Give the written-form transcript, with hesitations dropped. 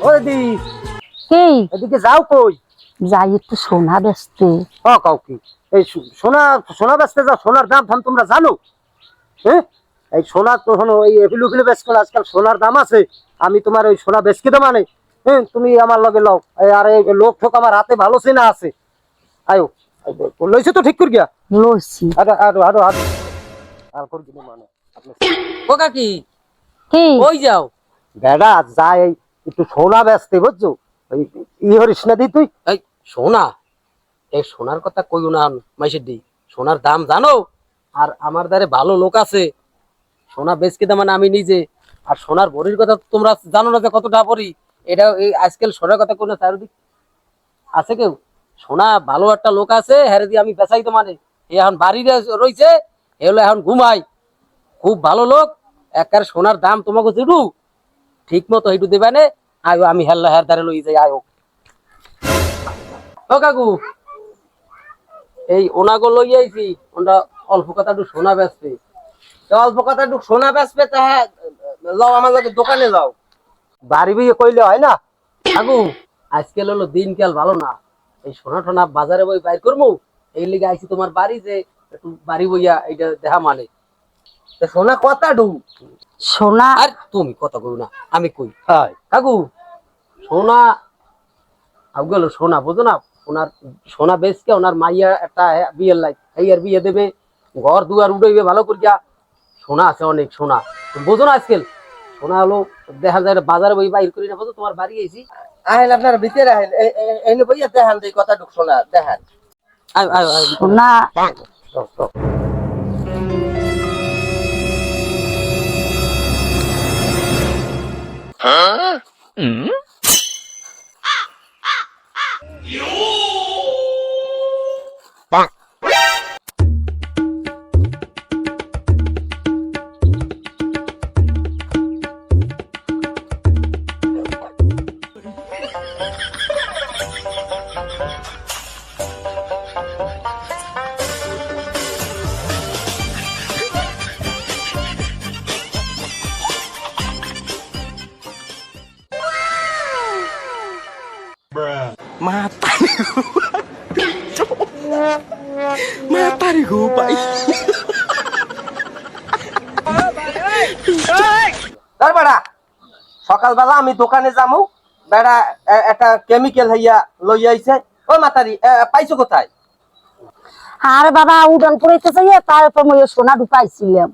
ওই দি কি এদিকে যাও কই? যাই একটু সোনা বেচতে। কাউ কি এই সোনা সোনা বেচতে যাও? সোনার দাম ফাম তোমরা জানো? হ্যাঁ, এই সোনা তো হলো এই এভিলুগুলো বেচতে আজকাল সোনার দাম আছে। আমি তোমার ওই সোনা বেচকে দেবো মানে। হ্যাঁ, তুমি আমার লগে লও। আর এই লোক ঠোক আমার হাতে ভালো চেনা আছে। আয়ো লইছে তো ঠিক করে গিয়া লইছি। আরো আরো আরো আরো আর করে দিলে মানে ও কাকি কি কই যাও? বেড়া যায় একটু সোনা বেচতে, বুঝছো? ওই ই হরিস না দি তুই। এই সোনা, এই সোনার কথা কইও না মাইশের দি। সোনার দাম জানো? আর আমার দ্বারে ভালো লোক আছে, সোনা বেচকে দাম মানে আমি নিজে। আর সোনার ভরির কথা তোমরা জানো না যে কতটা ভরি। এটা এই আজকাল সোনার কথা কোনো চারিদিক আছে কেউ? সোনা ভালো একটা লোক আছে, হ্যারে দিয়ে আমি বেচাই তো মানে। এ এখন বাড়িতে রইছে, এ হলো এখন ঘুমাই। খুব ভালো লোক, একার সোনার দাম তোমাকে যেটু ঠিক মতো এইটু দেবে না। আয়ো আমি হেল্লা হের দ্বারে লই যাই। আয়ো ও কাকু, এই ওনাগো লই আইছি। ওটা অল্প কথা একটু সোনা বেচবে। অল্প কথা একটু সোনা বেচবে তা যাও আমার লগে দোকানে যাও। বাড়ি বিয়ে কইলে হয় না? কাকু আজকাল হলো দিনকাল ভালো না, এই সোনা টোনা বাজারে বই বাইর করবো। এই লিগে আইছি তোমার বাড়ি, যে একটু বাড়ি বইয়া এইটা দেখা মানে। তা সোনা কথা ডু সোনা আর তুমি কথা কই না, আমি কই। হয় কাকু সোনা গেল, সোনা বুঝো না? ওনার সোনা বেচকে ওনার মাইয়া একটা বিয়ের লাই, এই আর বিয়ে দেবে, ঘর দুয়ার উঠাইবে ভালো করিয়া। সোনা আছে অনেক সোনা, তুমি বোঝো না? আজকাল সোনা হলো দেখা যায় বাজারে বই বাইর করি না, বুঝো? তোমার বাড়ি আইছি। আহেন আপনার ভিতরে আহেন এই বইয়া দেখান এই কথা ঢুকছো না দেখান। আয় আয় আয় সোনা তার বেড়া সকালবেলা আমি দোকানে যামু, বেড়া একটা কেমিক্যাল হইয়া লইয়া আইছে। ও মাতারি পাইছো কোথায়? আর বাবা উডান পড়াইতে চাইয়া তারপর মই সোনা ঢুকাইছিলাম।